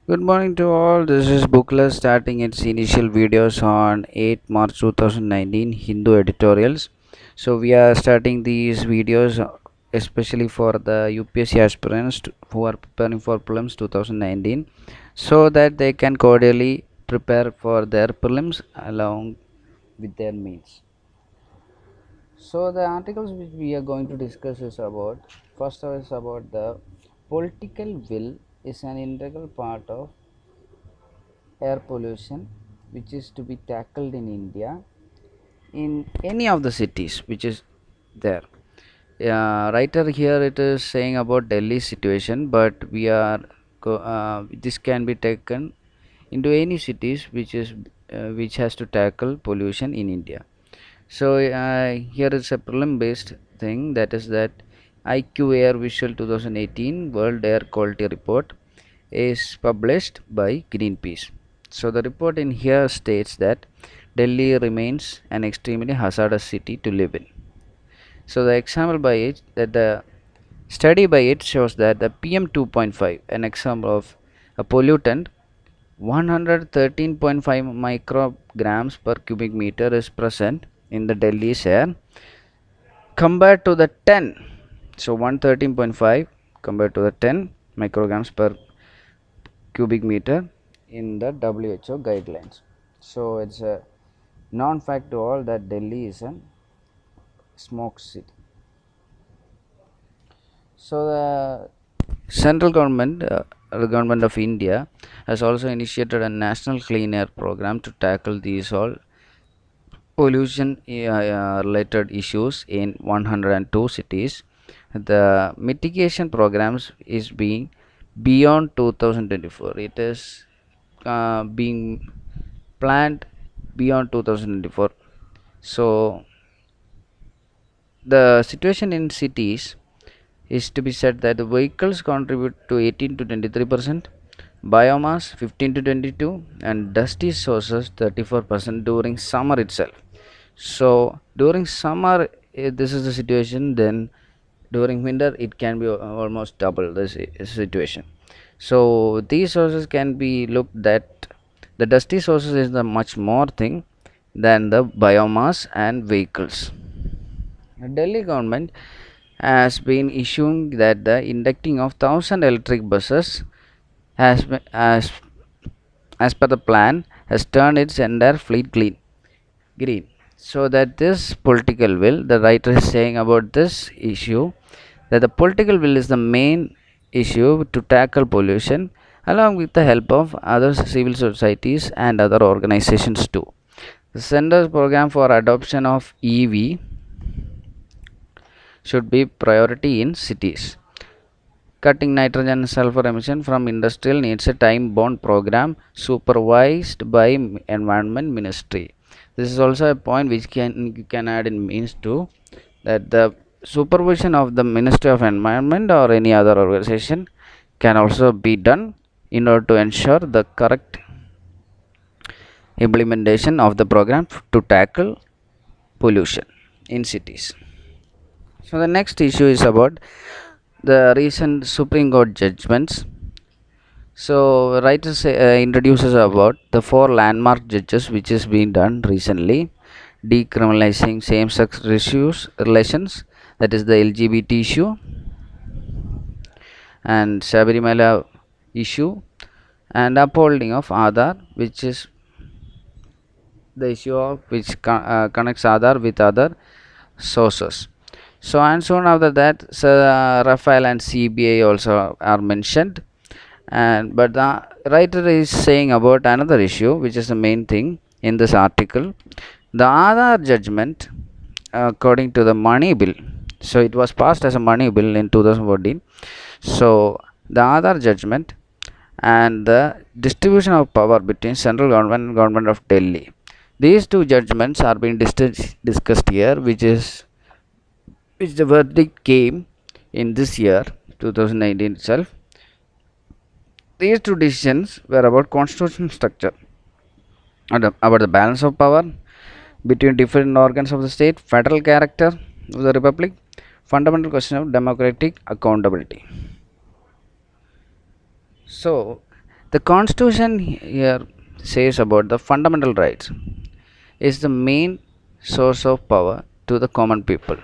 Good morning to all. This is Booklet starting its initial videos on 8 March 2019 Hindu editorials. So we are starting these videos especially for the UPSC aspirants who are preparing for prelims 2019 so that they can cordially prepare for their prelims along with their means. So the articles which we are going to discuss is about first is about the political will is an integral part of air pollution which is to be tackled in India in any of the cities which is there. Writer here it is saying about Delhi situation, but we are this can be taken into any cities which has to tackle pollution in India. So here is a prelim based thing, that is that IQ Air Visual 2018 World Air Quality Report is published by Greenpeace. So the report in here states that Delhi remains an extremely hazardous city to live in. So the example by it that the study by it shows that the PM 2.5, an example of a pollutant 113.5 micrograms per cubic meter is present in the Delhi's air compared to the 10. So 113.5 compared to the 10 micrograms per cubic meter in the WHO guidelines. So it's a non-fact to all that Delhi is a smoke city. So the central government, the government of India, has also initiated a national clean air program to tackle these all pollution related issues in 102 cities. The mitigation programs is being beyond 2024. It is being planned beyond 2024. So the situation in cities is to be said that the vehicles contribute to 18 to 23%, biomass 15 to 22, and dusty sources 34% during summer itself. So during summer, this is the situation. Then during winter, it can be almost double the situation. So these sources can be looked at. The dusty sources is the much more thing than the biomass and vehicles. The Delhi government has been issuing that the inducting of 1,000 electric buses has been, as per the plan has turned its entire fleet green. So that this political will, the writer is saying about this issue, that the political will is the main issue to tackle pollution along with the help of other civil societies and other organizations too. The center's program for adoption of EV should be priority in cities. Cutting nitrogen and sulfur emission from industrial needs a time-bound program supervised by Environment Ministry. This is also a point which you can add in means to that the supervision of the Ministry of Environment or any other organization can also be done in order to ensure the correct implementation of the program to tackle pollution in cities. So the next issue is about the recent Supreme Court judgments. So writer introduces about the four landmark judges which is being done recently: decriminalizing same-sex relations, that is the LGBT issue, and Sabarimala issue, and upholding of Aadhaar, which is the issue of which connects Aadhaar with other sources. So and soon after that, Rafael and CBI also are mentioned, and but the writer is saying about another issue, which is the main thing in this article. The Aadhaar judgment, according to the money bill, so it was passed as a money bill in 2014. So the Aadhaar judgment and the distribution of power between central government and government of Delhi. These two judgments are being discussed here, which the verdict came in this year 2019 itself. These two decisions were about constitutional structure, about the balance of power between different organs of the state, federal character of the republic, fundamental question of democratic accountability. So The constitution here says about the fundamental rights is the main source of power to the common people.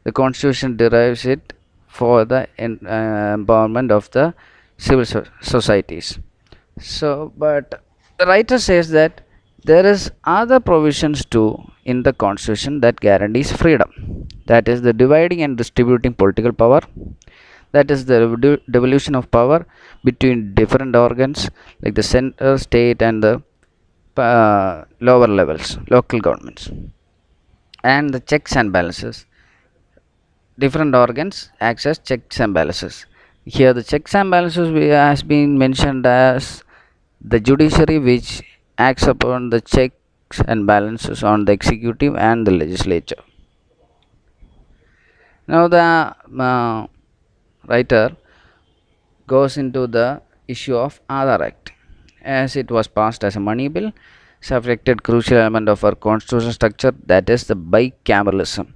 The constitution derives it for the empowerment of the civil societies. So, but the writer says that there is other provisions too in the constitution that guarantees freedom. That is the dividing and distributing political power. That is the devolution of power between different organs like the center, state, and the lower levels, local governments, and the checks and balances. Different organs acts as checks and balances. Here, the checks and balances has been mentioned as the judiciary, which acts upon the checks and balances on the executive and the legislature. Now, the writer goes into the issue of Aadhaar Act, as it was passed as a money bill, subjected crucial element of our constitutional structure, that is the bicameralism.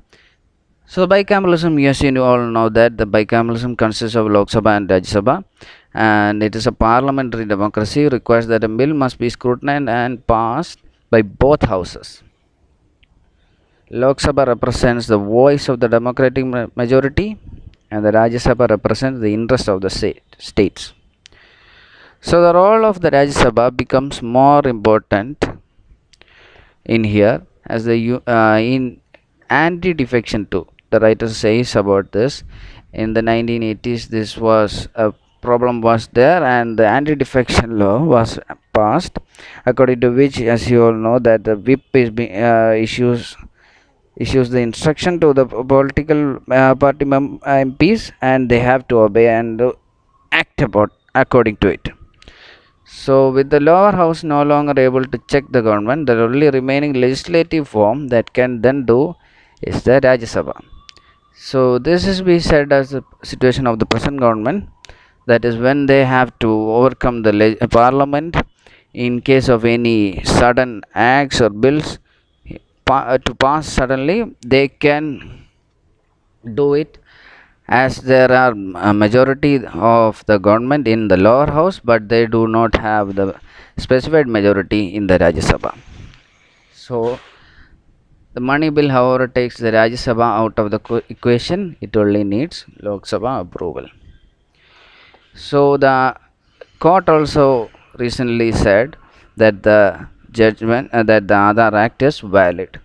So bicameralism, yes, you all know that the bicameralism consists of Lok Sabha and Rajya Sabha, and it is a parliamentary democracy, requires that a bill must be scrutinized and passed by both houses. Lok Sabha represents the voice of the democratic majority, and the Rajya Sabha represents the interest of the states. So the role of the Rajya Sabha becomes more important in here as the in anti-defection too. The writer says about this in the 1980s. This was a problem was there, and the anti-defection law was passed, according to which, as you all know, that the whip is issues the instruction to the political party MPs, and they have to obey and act about according to it. So, with the lower house no longer able to check the government, the only remaining legislative form that can then do is the Rajya Sabha. So, this is be said as the situation of the present government, that is when they have to overcome the parliament in case of any sudden acts or bills to pass suddenly, they can do it, as there are a majority of the government in the lower house, but they do not have the specified majority in the Rajya Sabha. So the money bill, however, takes the Rajya Sabha out of the equation. It only needs Lok Sabha approval. So the court also recently said that the judgment that the Aadhaar Act is valid.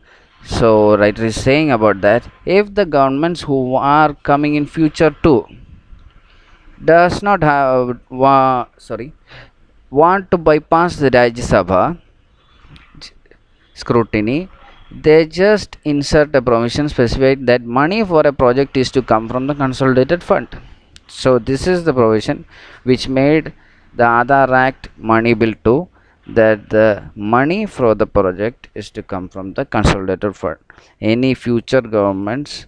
So writer is saying about that if the governments who are coming in future too does not have want to bypass the Rajya Sabha scrutiny, they just insert a provision specifying that money for a project is to come from the consolidated fund. So this is the provision which made the Aadhaar Act money bill 2, that the money for the project is to come from the consolidated fund. Any future governments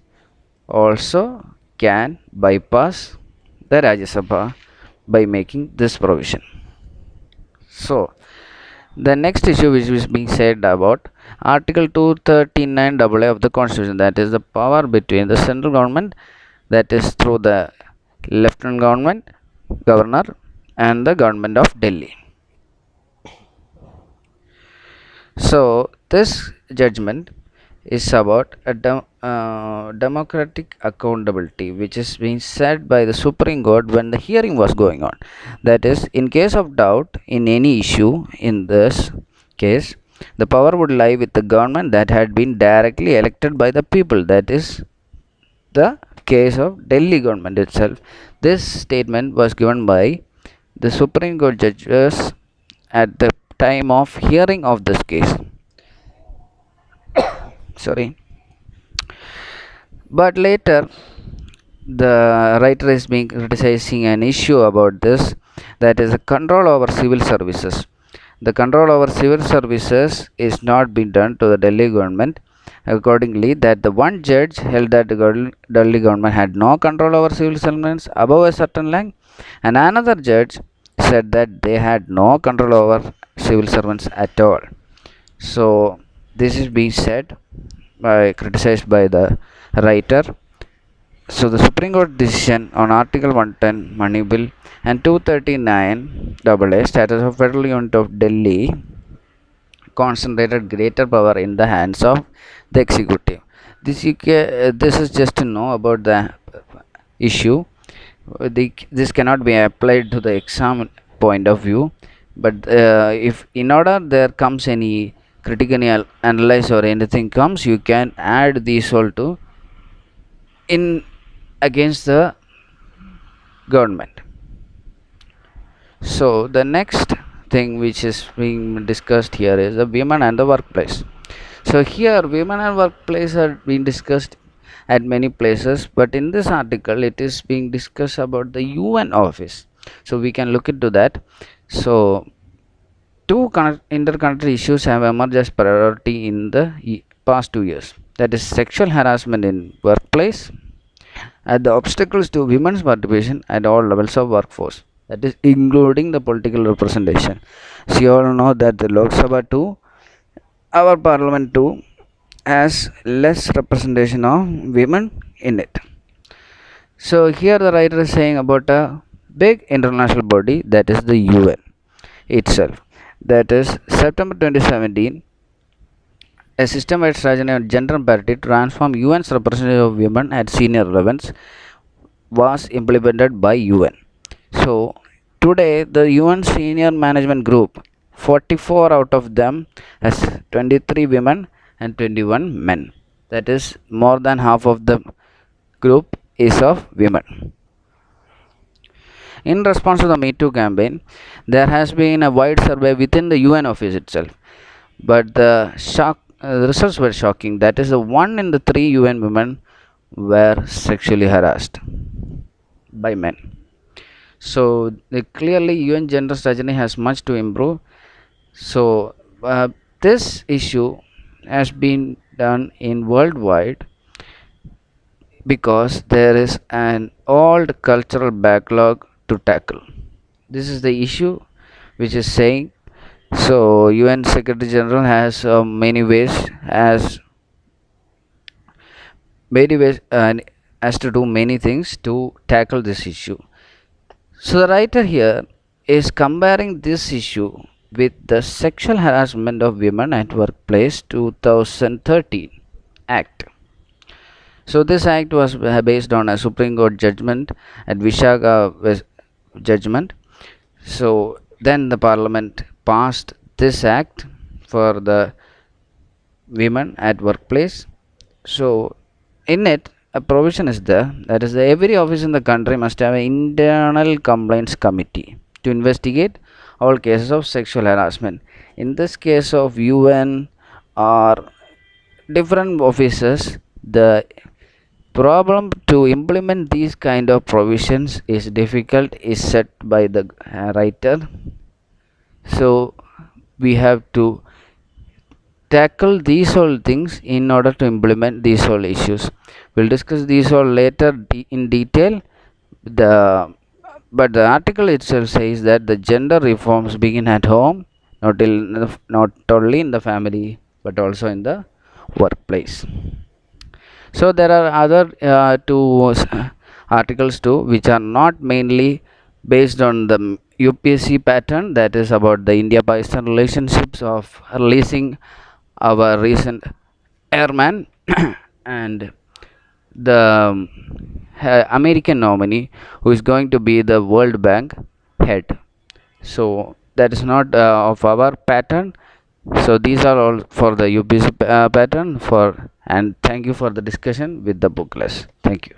also can bypass the Rajya Sabha by making this provision. So the next issue which is being said about Article 239AA of the Constitution, that is the power between the central government, that is through the Lieutenant Governor and the government of Delhi. So this judgment is about a democratic accountability, which is being said by the Supreme Court when the hearing was going on. That is, in case of doubt in any issue, in this case, the power would lie with the government that had been directly elected by the people. That is the case of Delhi government itself. This statement was given by the Supreme Court judges at the time of hearing of this case. Sorry. But later the writer is being criticizing an issue about this, that is the control over civil services. The control over civil services is not being done to the Delhi government. Accordingly, that the one judge held that the Delhi government had no control over civil servants above a certain rank, and another judge said that they had no control over civil servants at all. So this is being said by criticized by the writer. So the Supreme Court decision on Article 110 Money Bill and 239 AA status of Federal Unit of Delhi concentrated greater power in the hands of the executive. This is just to know about the issue. This cannot be applied to the exam point of view, but if in order there comes any critical analyze or anything comes, you can add these all to in against the government. So the next thing which is being discussed here is the women and the workplace. So here women and workplace are being discussed at many places, but in this article it is being discussed about the UN office. So we can look into that. So two inter-country issues have emerged as priority in the past 2 years, that is sexual harassment in workplace and the obstacles to women's participation at all levels of workforce, that is including the political representation. So you all know that the Lok Sabha too, our parliament too, has less representation of women in it. So here the writer is saying about a big international body, that is the UN itself, that is September 2017, a system-wide strategy on gender parity to transform UN's representation of women at senior levels was implemented by UN. So today the UN senior management group, 44 out of them has 23 women and 21 men. That is more than half of the group is of women. In response to the Me Too campaign, there has been a wide survey within the UN office itself, but the results were shocking. That is, the 1 in the 3 UN women were sexually harassed by men. So clearly UN gender strategy has much to improve. So this issue has been done in worldwide because there is an old cultural backlog to tackle. This is the issue which is saying. So UN Secretary General has many ways has to do many things to tackle this issue. So the writer here is comparing this issue with the Sexual Harassment of Women at Workplace 2013 Act. So this act was based on a Supreme Court judgment at Vishaga judgment. So then the Parliament passed this act for the women at workplace. So in it a provision is there, that is every office in the country must have an internal complaints committee to investigate all cases of sexual harassment. In this case of UN or different offices, the problem to implement these kind of provisions is difficult, is set by the writer. So we have to tackle these all things in order to implement these all issues. We'll discuss these all later in detail. But the article itself says that the gender reforms begin at home, not only in the family but also in the workplace. So there are other two articles too, which are not mainly based on the UPSC pattern, that is about the India-Pakistan relationships of releasing our recent airman and the American nominee who is going to be the World Bank head. So that is not of our pattern. So these are all for the UPSC pattern. And thank you for the discussion with the bookless. Thank you.